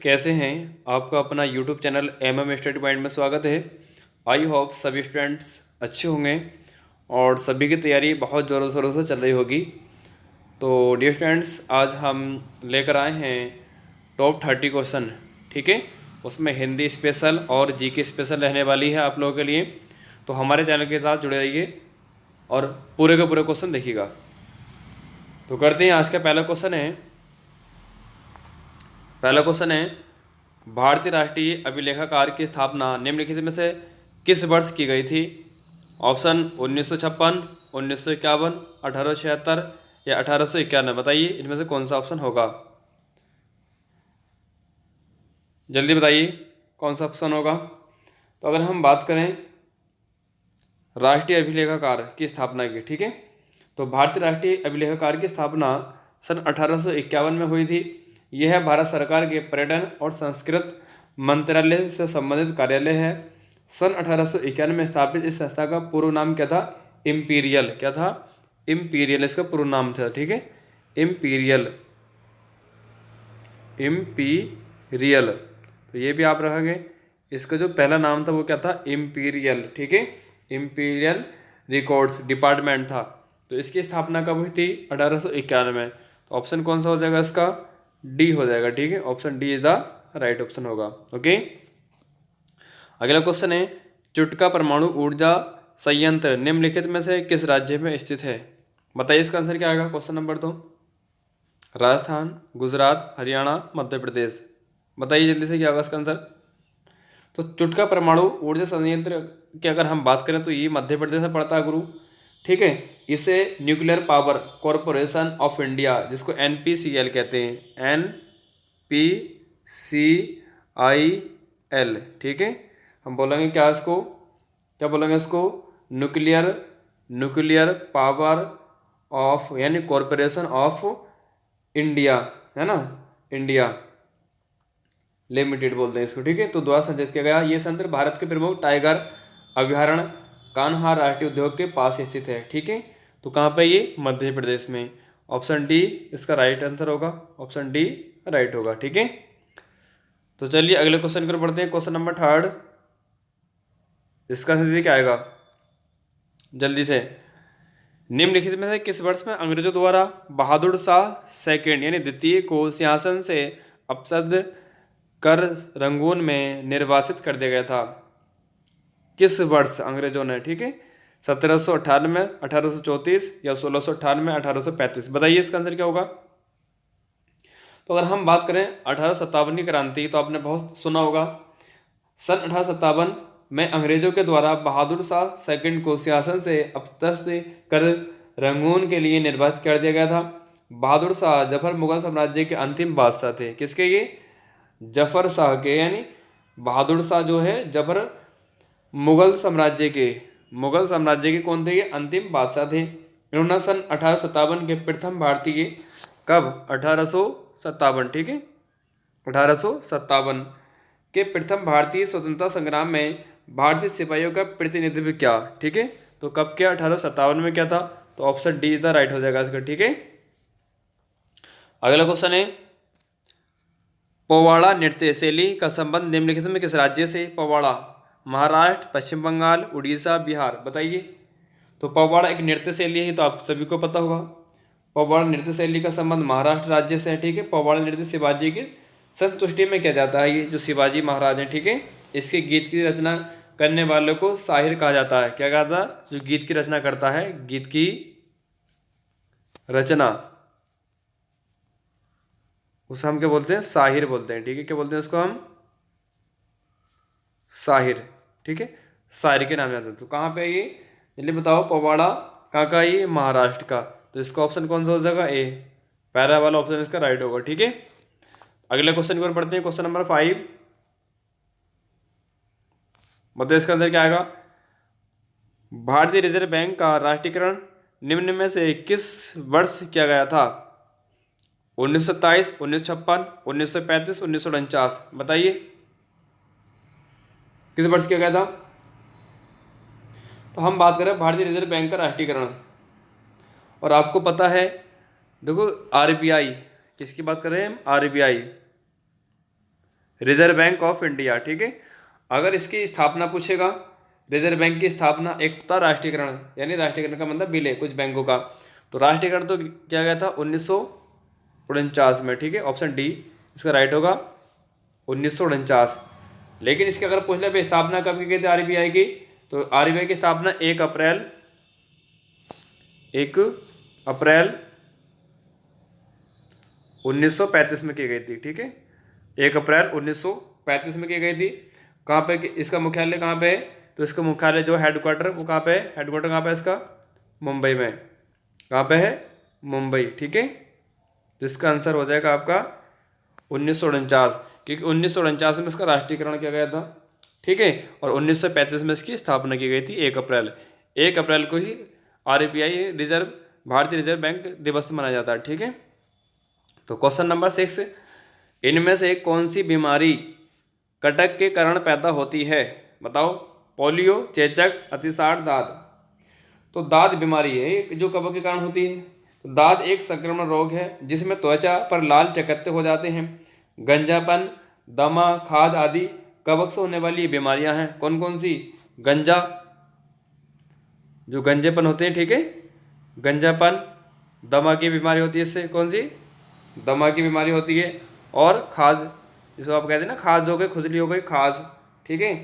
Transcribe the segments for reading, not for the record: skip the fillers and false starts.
कैसे हैं? आपका अपना यूट्यूब चैनल स्टडी पॉइंट में स्वागत है। आई होप सभी स्टूडेंट्स अच्छे होंगे और सभी की तैयारी बहुत ज़ोरों शोरों से चल रही होगी। तो डियर स्टूडेंट्स, आज हम लेकर आए हैं टॉप 30 क्वेश्चन। ठीक है, उसमें हिंदी स्पेशल और जीके स्पेशल रहने वाली है आप लोगों के लिए। तो हमारे चैनल के साथ जुड़े रहिए और पूरे के पूरे क्वेश्चन देखिएगा। तो करते हैं, आज का पहला क्वेश्चन है भारतीय राष्ट्रीय अभिलेखागार की स्थापना निम्नलिखित में से किस वर्ष की गई थी? ऑप्शन 1956, 1951, 1876 या 1891। बताइए इनमें से कौन सा ऑप्शन होगा? जल्दी बताइए कौन सा ऑप्शन होगा। तो अगर हम बात करें राष्ट्रीय अभिलेखागार की स्थापना की, ठीक है, तो भारतीय राष्ट्रीय अभिलेखागार की स्थापना सन 1851 में हुई थी। यह भारत सरकार के पर्यटन और संस्कृत मंत्रालय से संबंधित कार्यालय है। सन 1891 में स्थापित इस संस्था का पूर्व नाम क्या था? इम्पीरियल। क्या था? इम्पीरियल इसका पूर्व नाम था। ठीक है, इम्पीरियल, इम्पीरियल। तो ये भी आप रखेंगे। इसका जो पहला नाम था वो क्या था? इम्पीरियल। ठीक है, इम्पीरियल रिकॉर्ड्स डिपार्टमेंट था। तो इसकी स्थापना कब हुई थी? 1891 में। तो ऑप्शन कौन सा हो जाएगा इसका? डी हो जाएगा। ठीक है, option D is the right option होगा। ओके, अगला क्वेश्चन है चुटका परमाणु ऊर्जा संयंत्र निम्नलिखित में से किस राज्य में स्थित है? बताइए इसका आंसर क्या आएगा। Question number 2, Rajasthan, Gujarat, Haryana, Madhya Pradesh. बताइए जल्दी से क्या होगा इसका आंसर। तो चुटका परमाणु ऊर्जा संयंत्र की अगर हम बात करें तो ये मध्य प्रदेश में पड़ता है गुरु। ठीक है, इसे nuclear power corporation of India, जिसको NPCL कहते हैं, NPCIL। ठीक है, हम बोलेंगे क्या इसको? क्या बोलेंगे इसको? न्यूक्लियर न्यूक्लियर पावर ऑफ, यानी कॉरपोरेशन ऑफ इंडिया, है ना, इंडिया लिमिटेड बोलते हैं इसको। ठीक है, तो द्वारा संचालित किया गया ये संयंत्र भारत के प्रमुख टाइगर अभ्यारण्य कान्हा राष्ट्रीय उद्योग के पास स्थित है। ठीक है, तो कहाँ पे? ये मध्य प्रदेश में। ऑप्शन डी इसका राइट आंसर होगा। ऑप्शन डी राइट होगा। ठीक है, तो चलिए अगले क्वेश्चन की ओर बढ़ते हैं। क्वेश्चन नंबर 3, इसका आंसर क्या आएगा जल्दी से। निम्नलिखित में से किस वर्ष में अंग्रेजों द्वारा बहादुर शाह सेकंड यानी द्वितीय को सिंहासन से अपसद कर रंगून में निर्वासित कर दिया गया था? किस वर्ष अंग्रेजों ने? ठीक है, 1798, 1834 या 1698, 1835। बताइए इसका आंसर क्या होगा। तो अगर हम बात करें 1857 की क्रांति, तो आपने बहुत सुना होगा। सन 1857 में अंग्रेजों के द्वारा बहादुर शाह सेकंड को सिंहासन से अपदस्थ कर रंगून के लिए निर्वाचित कर दिया गया था। बहादुर शाह जफर मुगल साम्राज्य के अंतिम बादशाह थे। किसके? ये जफर शाह के, यानी बहादुर शाह जो है जफर मुगल साम्राज्य के कौन थे? ये अंतिम बादशाह थे। इन्होंने सन 1857 के प्रथम भारतीय, कब? 1857। ठीक है, 1857 के प्रथम भारतीय स्वतंत्रता संग्राम में भारतीय सिपाहियों का प्रतिनिधित्व किया। ठीक है, तो कब किया? 1857 में क्या था? तो option D is the right हो जाएगा इसका। ठीक है, अगला क्वेश्चन है पोवाड़ा नृत्य शैली का संबंध निम्नलिखित में किस राज्य से? पोवाड़ा महाराष्ट्र, पश्चिम बंगाल, उड़ीसा, बिहार। बताइए। तो पोवाड़ा एक नृत्य शैली है, तो आप सभी को पता होगा। पोवाड़ा नृत्य शैली का संबंध महाराष्ट्र राज्य से है। ठीक है, पोवाड़ा नृत्य शिवाजी की संतुष्टि में किया जाता है। ये जो शिवाजी महाराज हैं, ठीक है, इसके गीत की रचना करने वालों को शाहिर कहा जाता है। क्या कहा जाता है? जो गीत की रचना करता है, गीत की रचना, उसे हम क्या बोलते हैं? शाहिर बोलते हैं। ठीक है, क्या बोलते हैं उसको हम? शाहिर। ठीक है, शायर के नाम जानते हैं। तो कहाँ पे है ये? जल्दी बताओ। पोवाड़ा कहाँ का? ये महाराष्ट्र का। तो इसका ऑप्शन कौन सा हो जाएगा? ए, पहला वाला ऑप्शन इसका राइट होगा। ठीक है, अगले क्वेश्चन की ओर बढ़ते हैं। क्वेश्चन नंबर 5, मतलब इसका आंसर क्या आएगा? भारतीय रिजर्व बैंक का राष्ट्रीयकरण निम्न में से किस वर्ष किया गया था? 1927, 1956, 1935, 1949। बताइए किस वर्ष किया गया था। तो हम बात करें भारतीय रिजर्व बैंक का राष्ट्रीयकरण, और आपको पता है, देखो RBI, किसकी बात कर रहे हैं हम? RBI, reserve bank of India, ठीक है। अगर इसकी स्थापना पूछेगा, रिजर्व बैंक की स्थापना, एक था राष्ट्रीयकरण, यानी राष्ट्रीयकरण का मतलब विलय कुछ बैंकों का, तो राष्ट्रीयकरण तो किया गया था 1949 में, ठीक है। ऑप्शन डी इसका राइट होगा, 1949। लेकिन इसके अगर पूछने पे स्थापना कब की गई थी आरबीआई की, तो आरबीआई की स्थापना 1 अप्रैल 1935 में की गई थी, ठीक है। 1 अप्रैल 1935 में की गई थी। कहाँ पे इसका मुख्यालय कहाँ पे है, तो इसका मुख्यालय जो हेडक्वार्टर वो कहाँ पे है, हेडक्वार्टर कहाँ पे है इसका, मुंबई में। कहाँ पे है, मुंबई, ठीक है। तो इसका आंसर हो जाएगा आपका 1949, क्योंकि 1949 में इसका राष्ट्रीयकरण किया गया था, ठीक है। और 1935 में इसकी स्थापना की गई थी 1 अप्रैल को ही आरबीआई रिजर्व भारतीय रिजर्व बैंक दिवस मनाया जाता है, ठीक है। तो क्वेश्चन नंबर 6, इनमें से कौन सी बीमारी कटक के कारण पैदा होती है, बताओ। पोलियो, चेचक, अतिसार, दाद। तो दाद बीमारी है जो कब्ज के कारण होती है। तो दाद एक संक्रमण रोग है जिसमें त्वचा पर लाल चकत्ते हो जाते हैं। गंजापन, दमा, खाज आदि कब्ज से होने वाली बीमारियां हैं। कौन कौन सी, गंजा, जो गंजेपन होते हैं, ठीक है, गंजापन, दमा की बीमारी होती है इससे, कौन सी, दमा की बीमारी होती है, और खाज, जिसको आप कहते हैं ना खाज हो गई, खुजली हो गई, खाज, ठीक है।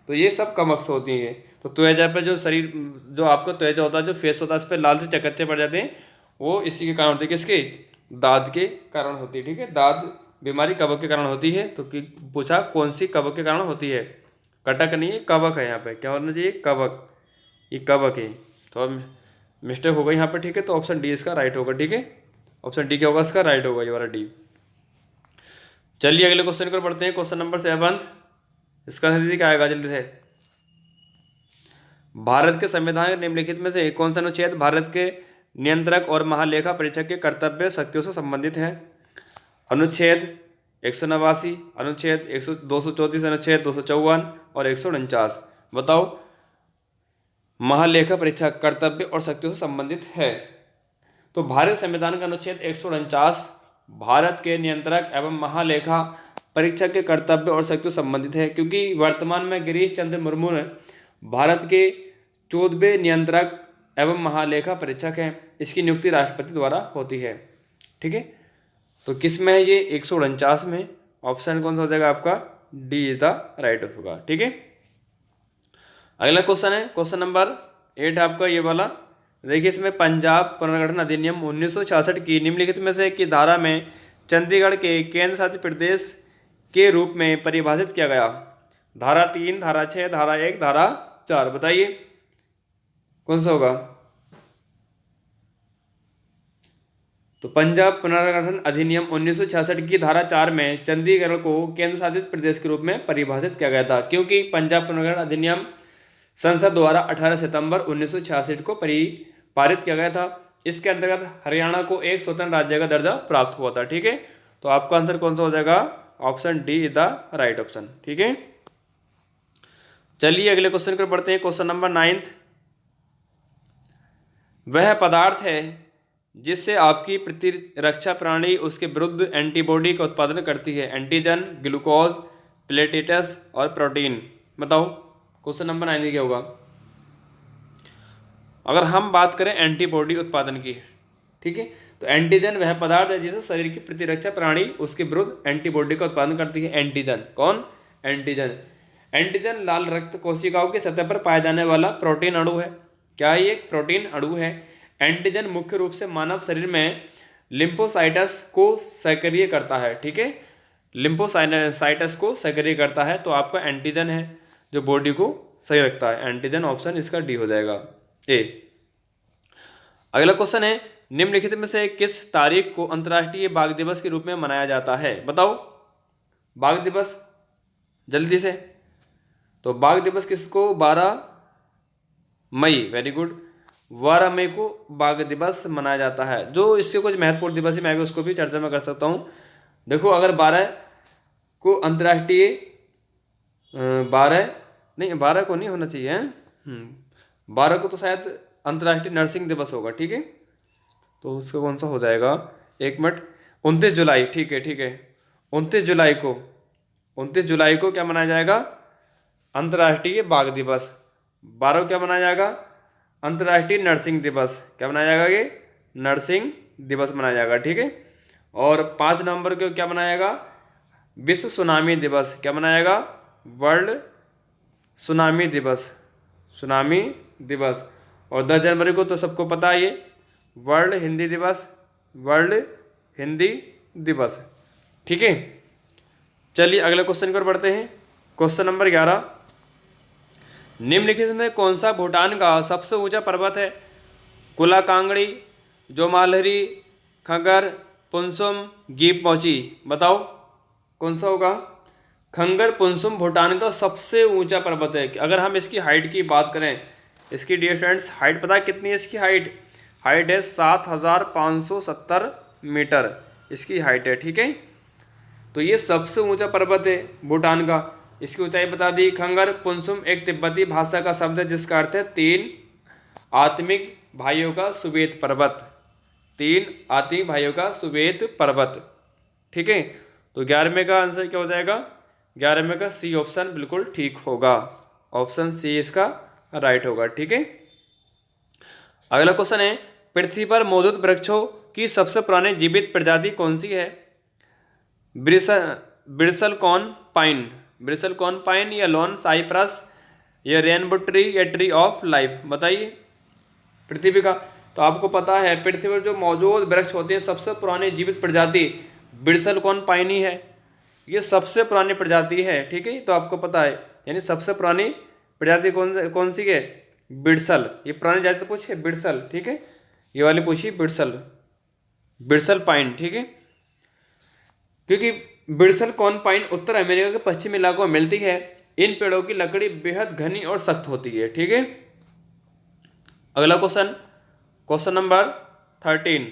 तो ये सब कमक से होती है। तो त्वचा पे जो शरीर, जो आपका त्वचा होता है, जो फेस होता है, उस पर लाल से चकच्चे पड़ जाते हैं, वो इसी के कारण होती है, किसके, दाद के कारण होती है, ठीक है। दाद बीमारी कवक के कारण होती है। तो पूछा कौन सी कवक के कारण होती है, कटक नहीं है, कवक है यहाँ पे, क्या होना चाहिए, कवक, ये कवक है। तो अब मिस्टेक हो गई यहाँ पे, ठीक है। तो ऑप्शन डी इसका राइट होगा, ठीक है। ऑप्शन डी क्या होगा इसका राइट होगा, ये वाला डी। चलिए अगले क्वेश्चन पर पढ़ते हैं, क्वेश्चन नंबर 7। इसका आंसर क्या आएगा जल्दी से। भारत के संविधान के निम्नलिखित में से कौन सा अनुच्छेद भारत के नियंत्रक और महालेखा परीक्षक के कर्तव्य शक्तियों से संबंधित है। अनुच्छेद 189, अनुच्छेद 234, अनुच्छेद 254 और 149। बताओ, महालेखा परीक्षक कर्तव्य और शक्तियों से संबंधित है। तो भारत संविधान का अनुच्छेद 149 भारत के नियंत्रक एवं महालेखा परीक्षक के कर्तव्य और शक्तियों से संबंधित है, क्योंकि वर्तमान में गिरीश चंद्र मुर्मू ने भारत के 14वें नियंत्रक एवं महालेखा परीक्षक हैं। इसकी नियुक्ति राष्ट्रपति द्वारा होती है, ठीक है। तो किस में है ये, 149 में। ऑप्शन कौन सा हो जाएगा आपका, डी इज द राइट होगा, ठीक है। अगला क्वेश्चन है क्वेश्चन नंबर 8 आपका ये वाला। देखिए इसमें पंजाब पुनर्गठन अधिनियम 1966 की निम्नलिखित में से की धारा में चंडीगढ़ के केंद्र शासित प्रदेश के रूप में परिभाषित किया गया। धारा 3, धारा 6, धारा 1, धारा 4, बताइए कौन सा होगा। तो पंजाब पुनर्गठन अधिनियम 1966 की धारा 4 में चंडीगढ़ को केंद्र शासित प्रदेश के रूप में परिभाषित किया गया था, क्योंकि पंजाब पुनर्गठन अधिनियम संसद द्वारा 18 सितंबर 1966 को पारित किया गया था। इसके अंतर्गत हरियाणा को एक स्वतंत्र राज्य का दर्जा प्राप्त हुआ था, ठीक है। तो आपका आंसर कौन सा हो जाएगा, option D is the right option, ठीक है। चलिए अगले क्वेश्चन पर पढ़ते हैं, क्वेश्चन नंबर 9। वह पदार्थ है जिससे आपकी प्रतिरक्षा प्रणाली उसके विरुद्ध एंटीबॉडी का उत्पादन करती है। एंटीजन, ग्लूकोज, प्लेटलेट्स और प्रोटीन। बताओ क्वेश्चन नंबर 9 क्या होगा। अगर हम बात करें एंटीबॉडी उत्पादन की, ठीक है, तो एंटीजन वह पदार्थ है जिसे शरीर की प्रतिरक्षा प्रणाली उसके विरुद्ध एंटीबॉडी का उत्पादन करती है। एंटीजन कौन, एंटीजन। एंटीजन लाल रक्त कोशिकाओं की सतह पर पाया जाने वाला प्रोटीन अणु है। क्या ये एक प्रोटीन अणु है। एंटीजन मुख्य रूप से मानव शरीर में लिम्फोसाइटस को सक्रिय करता है, ठीक है, लिम्फोसाइटस को सक्रिय करता है। तो आपका एंटीजन है जो बॉडी को सही रखता है। एंटीजन ऑप्शन इसका डी हो जाएगा, ए। अगला क्वेश्चन है, निम्नलिखित में से किस तारीख को अंतर्राष्ट्रीय बाघ दिवस के रूप में मनाया जाता है। बताओ बाघ दिवस जल्दी से। तो बाघ दिवस किसको, 12 मई, वेरी गुड, 12 मई को बाघ दिवस मनाया जाता है। जो इसके कुछ महत्वपूर्ण दिवस है, मैं भी उसको भी चर्चा में कर सकता हूँ। देखो अगर 12 को अंतर्राष्ट्रीय 12 को नहीं होना चाहिए, 12 को तो शायद अंतर्राष्ट्रीय नर्सिंग दिवस होगा, ठीक है। तो उसका कौन सा हो जाएगा, 1 मिनट, 29 जुलाई, ठीक है, 29 जुलाई को 29 जुलाई को क्या मनाया जाएगा? अंतर्राष्ट्रीय बाघ दिवस। 12 को क्या मनाया जाएगा? अंतर्राष्ट्रीय नरसिंह दिवस। क्या मनाया जाएगा? ये नरसिंह दिवस मनाया जाएगा, ठीक है। और 5 नवंबर को क्या मनाया जाएगा? विश्व सुनामी दिवस। क्या मनाया जाएगा? वर्ल्ड सुनामी दिवस। सुनामी दिवस। और 10 जनवरी को तो सबको पता है, ये वर्ल्ड हिंदी दिवस। वर्ल्ड हिंदी दिवस, ठीक है। चलिए अगले क्वेश्चन की ओर बढ़ते हैं। क्वेश्चन नंबर 11, निम्नलिखित में कौन सा भूटान का सबसे ऊंचा पर्वत है? कुला कांगड़ी, जोमालहरी, खंगर, पुनसुम, गीप मोची। बताओ कौन सा होगा? खंगर पुनसुम भूटान का सबसे ऊंचा पर्वत है। अगर हम इसकी हाइट की बात करें, इसकी डियर फ्रेंड्स हाइट पता है कितनी है? इसकी हाइट है 7570 मीटर इसकी हाइट है, ठीक है। तो ये सबसे ऊंचा पर्वत है भूटान का। इसकी ऊंचाई बता दी। खंगर पुनसुम एक तिब्बती भाषा का शब्द है जिसका अर्थ है 3 आत्मिक भाइयों का सुवेद पर्वत। 3 आत्मिक भाइयों का सुवेद पर्वत, ठीक है। तो 11वें का आंसर क्या हो जाएगा? 11वें का सी ऑप्शन बिल्कुल ठीक होगा। ऑप्शन सी इसका राइट होगा, ठीक है। अगला क्वेश्चन है, पृथ्वी पर मौजूद वृक्षों की सबसे पुरानी जीवित प्रजाति कौन सी है? Bristlecone pine, bristlecone pine, या लॉन साइप्रस, या रेनबो ट्री, या ट्री ऑफ लाइफ। बताइए पृथ्वी का। तो आपको पता है पृथ्वी पर जो मौजूद वृक्ष होते हैं सबसे पुरानी जीवित प्रजाति ब्रिसल कॉन पाइन ही है। ये सबसे पुरानी प्रजाति है, ठीक है। तो आपको पता है यानी सबसे पुरानी प्रजाति कौन सी है? बिरसल। ये पुरानी जाति पूछिए बिरसल, ठीक है। ये वाली पूछिए बिरसल, बिरसल पाइन, ठीक है। क्योंकि बिरसल कॉन पाइन उत्तर अमेरिका के पश्चिमी इलाकों में मिलती है। इन पेड़ों की लकड़ी बेहद घनी और सख्त होती है, ठीक है। अगला क्वेश्चन, क्वेश्चन नंबर 13,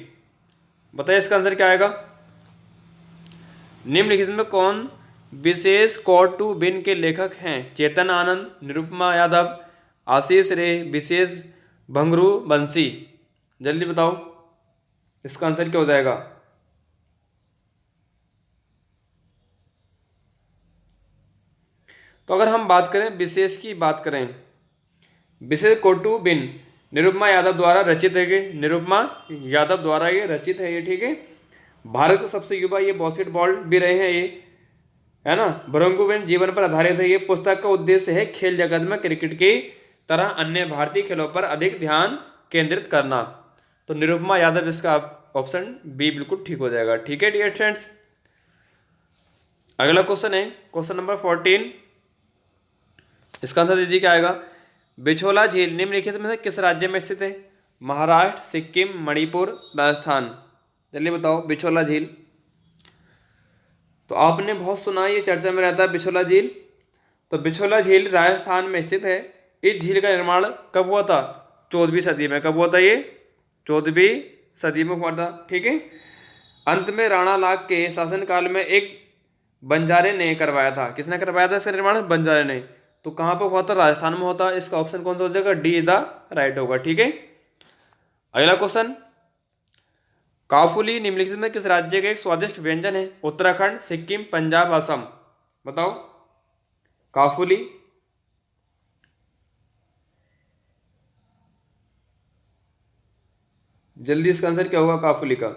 बताइए इसका आंसर क्या आएगा? निम्नलिखित में कौन विशेष कोड टू बिन के लेखक हैं? चेतन आनंद, निरुपमा यादव, आशीष रे, विशेष भंगरू बंसी। जल्दी बताओ इसका आंसर क्या हो जाएगा? तो अगर हम बात करें विशेष की बात करें, विशेष कोटू बिन निरुपमा यादव द्वारा रचित है। ये निरुपमा यादव द्वारा ये रचित है, ये ठीक है। भारत के सबसे युवा ये बास्केटबॉल भी रहे हैं, ये है ना। ब्रह्मकुमारी जीवन पर आधारित है। ये पुस्तक का उद्देश्य है खेल जगत में क्रिकेट की तरह अन्य भारतीय खेलों पर अधिक ध्यान केंद्रित करना। तो निरुपमा यादव इसका ऑप्शन बी बिल्कुल ठीक हो जाएगा, ठीक है डियर फ्रेंड्स। अगला क्वेश्चन है क्वेश्चन नंबर 14, इसका आंसर दीजिए क्या आएगा? बिछोला झील निम्नलिखित में से किस राज्य में स्थित है? महाराष्ट्र, सिक्किम, मणिपुर, राजस्थान। जल्दी बताओ बिछोला झील। तो आपने बहुत सुना, ये चर्चा में रहता है बिछोला झील। तो बिछोला झील राजस्थान में स्थित है। इस झील का निर्माण कब हुआ था? 14वीं सदी में। कब हुआ था ये? 14वीं सदी में हुआ था, ठीक है। अंत में राणा लाग के शासनकाल में एक बंजारे ने करवाया था। किसने करवाया था इसका निर्माण? बंजारे ने। तो कहाँ पर हुआ था? राजस्थान में होता है। इसका ऑप्शन कौन सा हो जाएगा? डी इज द राइट होगा, ठीक है। अगला क्वेश्चन, काफुली निम्नलिखित में किस राज्य का एक स्वादिष्ट व्यंजन है? उत्तराखंड, सिक्किम, पंजाब, असम। बताओ काफुली। जल्दी इसका आंसर क्या होगा काफुली का?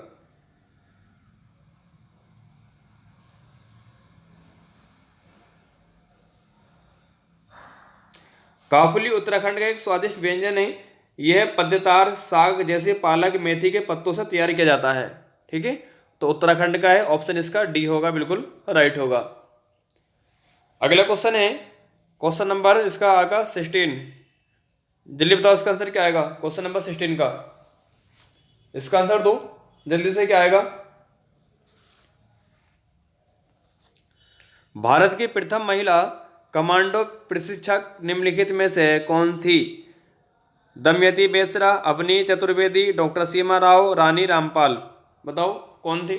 काफुली उत्तराखंड का एक स्वादिष्ट व्यंजन है। यह पद्यतार साग जैसे पालक मेथी के पत्तों से तैयार किया जाता है, ठीक है। तो उत्तराखंड का है, ऑप्शन इसका डी होगा, बिल्कुल राइट होगा। अगला क्वेश्चन है क्वेश्चन नंबर इसका आएगा 16। जल्दी बताओ इसका आंसर क्या आएगा? क्वेश्चन नंबर 16 का इसका आंसर दो जल्दी से, क्या आएगा? भारत की प्रथम महिला कमांडो प्रशिक्षक निम्नलिखित में से कौन थी? दमयंती बेसरा, अवनी चतुर्वेदी, डॉक्टर सीमा राव, रानी रामपाल। बताओ कौन थी?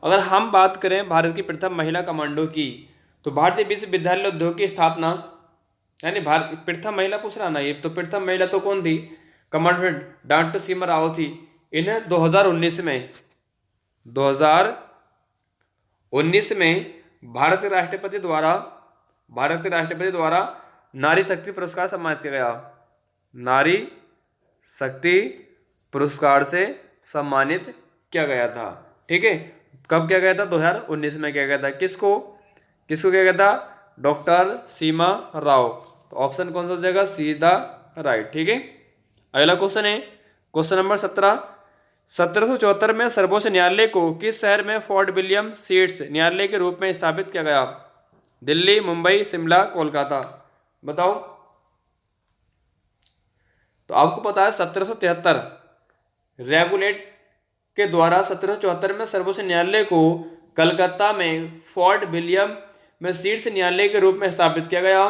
अगर हम बात करें भारत की प्रथम महिला कमांडो की, तो भारतीय विश्वविद्यालय उद्योग की स्थापना, यानी भारत प्रथम महिला पूछ रहा ना ये, तो प्रथम महिला तो कौन थी? कमांडो डॉक्टर सीमा राव थी। इन्हें 2019 में 19 में भारत के राष्ट्रपति द्वारा नारी शक्ति पुरस्कार सम्मानित किया गया। नारी शक्ति पुरस्कार से सम्मानित किया गया था। ठीक है, कब किया गया था? 2019 में किया गया था। किसको किसको किया गया था? डॉक्टर सीमा राव। तो ऑप्शन कौन सा हो जाएगा? सीधा राइट। ठीक है, अगला क्वेश्चन है क्वेश्चन नंबर 17। 1774 में सर्वोच्च न्यायालय को किस शहर में फोर्ट विलियम सीट्स न्यायालय के रूप में स्थापित किया गया? दिल्ली, मुंबई, शिमला, कोलकाता। बताओ। तो आपको पता है 1773 रेगुलेट के द्वारा 1774 में सर्वोच्च न्यायालय को कलकत्ता में फोर्ट विलियम में शीर्ष न्यायालय के रूप में स्थापित किया गया।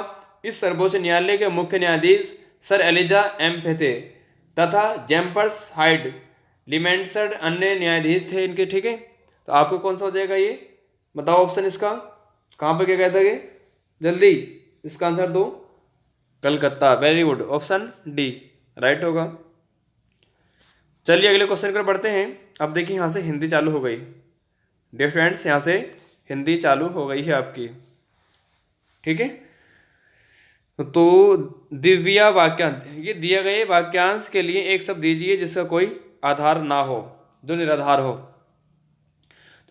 इस सर्वोच्च न्यायालय के मुख्य न्यायाधीश सर एलिजा एम फेथे तथा जेम्पर्स हाइड लिमेंटसड अन्य न्यायाधीश थे इनके। ठीक है, तो आपको कौन सा हो जाएगा ये? बताओ ऑप्शन इसका। कहाँ पे क्या कहता है ये? जल्दी इसका आंसर दो। Calcutta. Very good, option D right होगा। चलिए अगले क्वेश्चन पर बढ़ते हैं। अब देखिए यहाँ से हिंदी चालू हो गई। डियर फ्रेंड्स, यहाँ से हिंदी चालू हो गई है आपकी। ठीक है, तो दिव्या वाक्यांश, ये दिए गए वाक्यांश के लिए एक शब्द दीजिए जिसका कोई आधार ना हो, जो निराधार हो।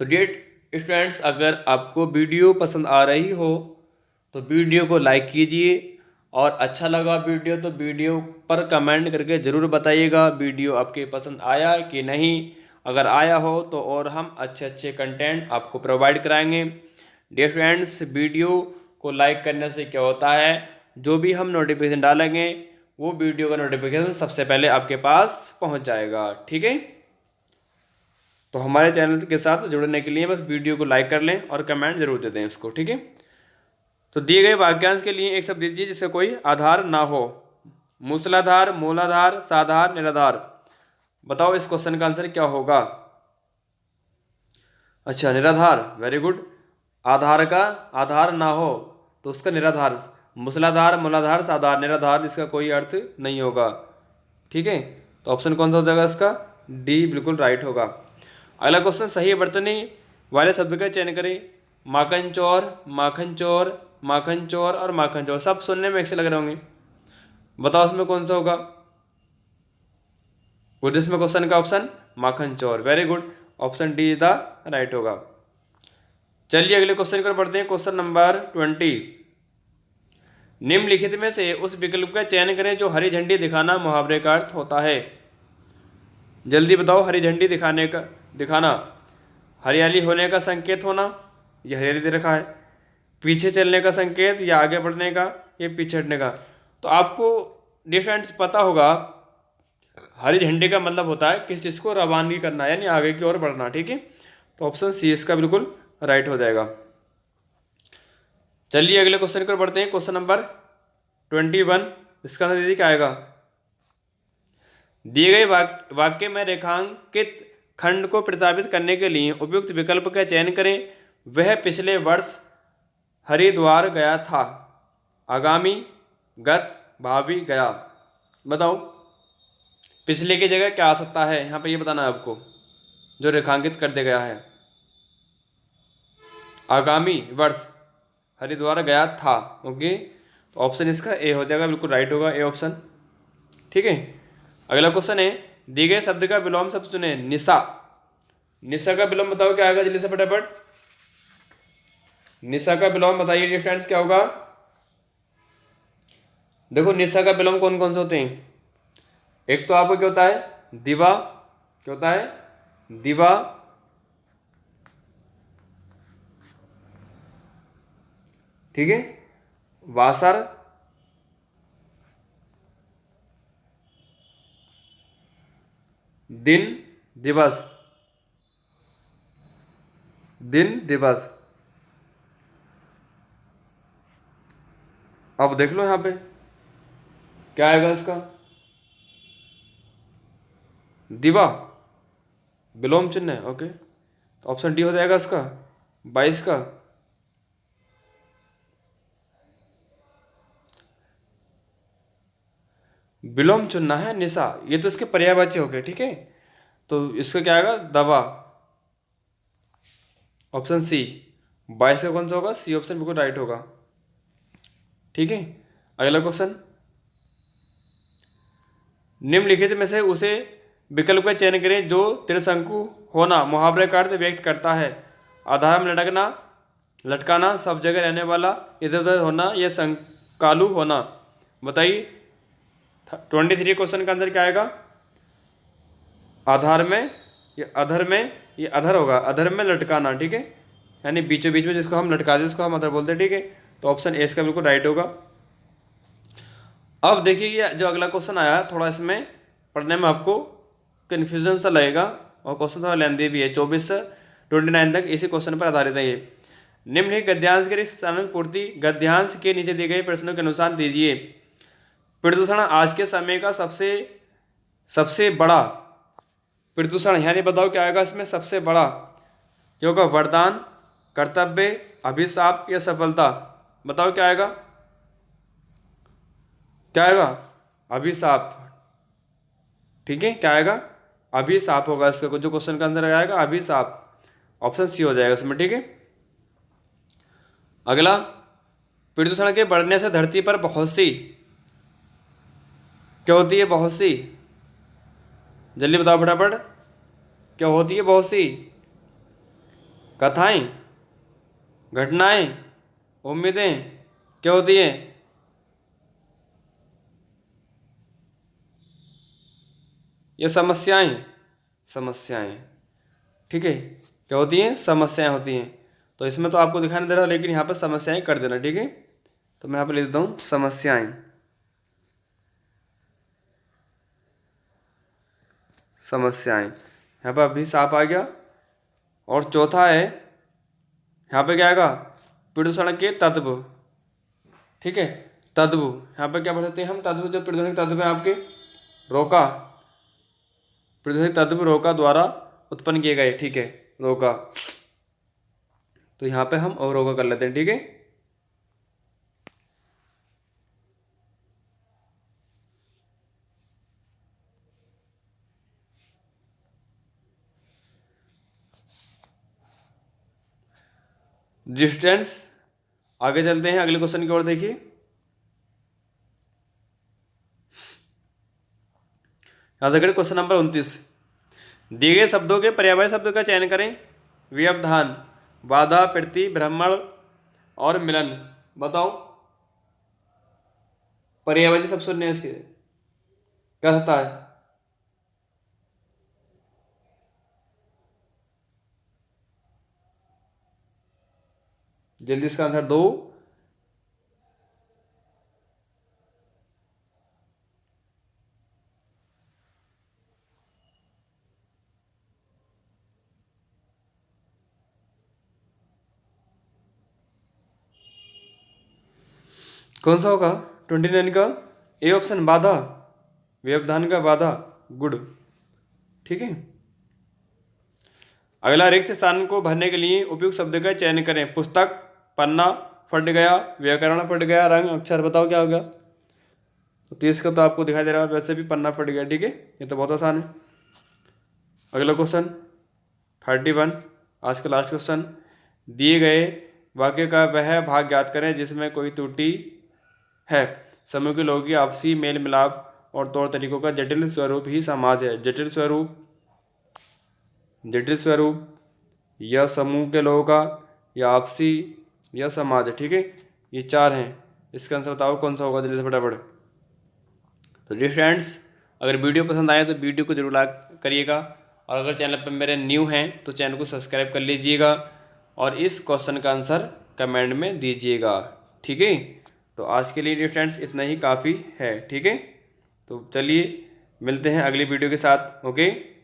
तो डियर स्टूडेंट्स, अगर आपको वीडियो पसंद आ रही हो तो वीडियो को लाइक कीजिए, और अच्छा लगा वीडियो तो वीडियो पर कमेंट करके ज़रूर बताइएगा वीडियो आपके पसंद आया कि नहीं। अगर आया हो तो और हम अच्छे अच्छे कंटेंट आपको प्रोवाइड कराएंगे। डियर फ्रेंड्स, वीडियो को लाइक करने से क्या होता है, जो भी हम नोटिफिकेशन डालेंगे वो वीडियो का नोटिफिकेशन सबसे पहले आपके पास पहुंच जाएगा। ठीक है, तो हमारे चैनल के साथ जुड़ने के लिए बस वीडियो को लाइक कर लें और कमेंट जरूर दे दें इसको। ठीक है, तो दिए गए वाक्यांश के लिए एक शब्द दीजिए जिसका कोई आधार ना हो। मूसलाधार, मूलाधार, साधार, निराधार। बताओ इस क्वेश्चन का आंसर क्या होगा? अच्छा, निराधार। Very good. आधार का आधार ना हो तो उसका निराधार। मूसलाधार, मूलाधार, साधार, निराधार, इसका कोई अर्थ नहीं होगा। ठीक है, तो ऑप्शन कौन सा हो जाएगा इसका? डी बिल्कुल राइट होगा। अगला क्वेश्चन, सही बर्तनी वाले शब्द का चयन करें। माखन चोर, माखन चोर, माखन चोर और माखन चोर, सब सुनने में एक से लग रहे होंगे। बताओ इसमें कौन सा होगा? गुड, इसमें क्वेश्चन का ऑप्शन माखन चोर। Very good, option D is the right होगा। चलिए अगले क्वेश्चन पर बढ़ते हैं। Question number 20। निम्नलिखित में से उस विकल्प का चयन करें जो हरी झंडी दिखाना मुहावरे का अर्थ होता है। जल्दी बताओ। हरी झंडी दिखाना हरियाली होने का संकेत होना, यह हरियाली दे रखा है। पीछे चलने का संकेत या आगे बढ़ने का या पीछे हटने का। तो आपको डिफरेंस पता होगा, हरी झंडी का मतलब होता है किस चीज़ को रवानगी करना, यानी आगे की ओर बढ़ना। ठीक है, तो ऑप्शन सी इसका बिल्कुल राइट हो जाएगा। चलिए अगले क्वेश्चन पर बढ़ते हैं। क्वेश्चन नंबर 21, इसका आंसर दीजिए क्या आएगा? दिए गए वाक्य में रेखांकित खंड को प्रतिस्थापित करने के लिए उपयुक्त विकल्प का चयन करें। वह पिछले वर्ष हरिद्वार गया था। आगामी, गत, भावी, गया। बताओ पिछले की जगह क्या आ सकता है यहाँ पे, ये बताना है आपको, जो रेखांकित कर दिया गया है। आगामी वर्ष हरिद्वार गया था। ओके, तो ऑप्शन इसका ए हो जाएगा, बिल्कुल राइट होगा ए ऑप्शन। ठीक है, अगला क्वेश्चन है, दिए गए शब्द का विलोम शब्द चुने। निशा, निशा का विलोम बताओ क्या आएगा? जल्दी से फटाफट निशा का विलोम बताइए फ्रेंड्स क्या होगा? देखो निशा का विलोम कौन कौन से होते हैं। एक तो आपका क्या होता है? दिवा। क्या होता है? दिवा। ठीक है, वासर, दिन, दिवस, दिन, दिवस। अब देख लो यहाँ पे क्या आएगा इसका? दिवा विलोम चिन्ह है। ओके, तो ऑप्शन डी हो जाएगा इसका 22 का। विलोम चुनना है निशा, ये तो इसके पर्यायवाची हो गए। ठीक है, तो इसका क्या आएगा? दवा। Option C. 22 का कौन सा होगा? सी ऑप्शन बिल्कुल राइट होगा। ठीक है, अगला क्वेश्चन, निम्नलिखित में से उसे विकल्प का चयन करें जो त्रिशंकु होना मुहावरे का अर्थ व्यक्त करता है। आधार में लटकना, लटकाना, सब जगह रहने वाला, इधर उधर होना या संकालू होना। बताइए 23 क्वेश्चन का आंसर क्या आएगा? आधार में या अधर में? ये अधर होगा, अधर में लटकाना। ठीक है, यानी बीचों बीच में जिसको हम लटका दें उसको हम अधर बोलते हैं। ठीक है, तो ऑप्शन ए इसका बिल्कुल राइट होगा। अब देखिए ये जो अगला क्वेश्चन आया, थोड़ा इसमें पढ़ने में आपको कन्फ्यूजन सा लगेगा और क्वेश्चन थोड़ा लेंदी भी है। 24 से 29 तक इसी क्वेश्चन पर आधारित है ये। निम्नलिखित गद्यांश के स्थानों की पूर्ति गद्यांश के नीचे दिए गए प्रश्नों के अनुसार दीजिए। प्रदूषण आज के समय का सबसे बड़ा प्रदूषण, यानी बताओ क्या आएगा इसमें सबसे बड़ा? क्या होगा? वरदान, कर्तव्य, अभिशाप या सफलता? बताओ क्या आएगा? क्या आएगा? अभिशाप। ठीक है, क्या आएगा? अभिशाप होगा इसका, जो क्वेश्चन का अंदर आएगा अभिशाप, ऑप्शन सी हो जाएगा इसमें। ठीक है, अगला, प्रदूषण के बढ़ने से धरती पर बहुत सी क्या होती है? बहुत सी, जल्दी बताओ फटाफट, क्या होती है? बहुत सी कथाएं, घटनाएं, उम्मीदें, क्या होती है? ये समस्याएं, समस्याएं। ठीक है, क्या होती हैं? समस्याएं होती हैं। तो इसमें तो आपको दिखाई नहीं दे रहा, लेकिन यहाँ पर समस्याएं कर देना। ठीक है, तो मैं यहाँ पर लिख देता हूँ समस्याएं, समस्याएं। यहाँ पर अभिशाप आ गया। और चौथा है, यहाँ पे क्या आएगा? प्रदूषण के तत्व। ठीक है, तत्व, यहाँ पे क्या पढ़ सकते हैं हम? तत्व, जो प्रदूषण के तत्व है आपके, रोका, प्रदूषण तत्व रोका द्वारा उत्पन्न किए गए। ठीक है, रोका, तो यहाँ पे हम और रोका कर लेते हैं। ठीक है, डिस्टेंस। आगे चलते हैं अगले क्वेश्चन की ओर। देखिए यहाँ से क्वेश्चन नंबर 29, दिए गए शब्दों के पर्यायवाची शब्दों का चयन करें। व्यवधान, बाधा, प्रति, भ्रमण और मिलन। बताओ पर्यायवाची शब्द सुनने इसके क्या सकता है? जल्दी इसका आंसर दो। कौन सा होगा 29 का? ए ऑप्शन, बाधा, व्यवधान का बाधा, गुड। ठीक है, अगला, रिक्त स्थान को भरने के लिए उपयुक्त शब्द का चयन करें। पुस्तक, पन्ना, फट गया, व्याकरण फट गया, रंग, अक्षर। बताओ क्या होगा? तो 30 का तो आपको दिखाई दे रहा है, वैसे भी पन्ना फट गया। ठीक है, ये तो बहुत आसान है। अगला क्वेश्चन 31, आज का लास्ट क्वेश्चन, दिए गए वाक्य का वह भाग ज्ञात करें जिसमें कोई त्रुटि है। समूह के लोगों की आपसी मेल मिलाप और तौर तरीकों का जटिल स्वरूप ही समाज है। जटिल स्वरूप, जटिल स्वरूप, या समूह के लोगों का, या आपसी, या समाज है। ठीक है, ये चार हैं। इसका आंसर बताओ कौन सा होगा, जल्दी से फटाफट। तो जी फ्रेंड्स, अगर वीडियो पसंद आए तो वीडियो को जरूर लाइक करिएगा, और अगर चैनल पर मेरे न्यू हैं तो चैनल को सब्सक्राइब कर लीजिएगा, और इस क्वेश्चन का आंसर कमेंट में दीजिएगा। ठीक है, तो आज के लिए फ्रेंड्स इतना ही काफ़ी है। ठीक है, तो चलिए मिलते हैं अगली वीडियो के साथ। ओके।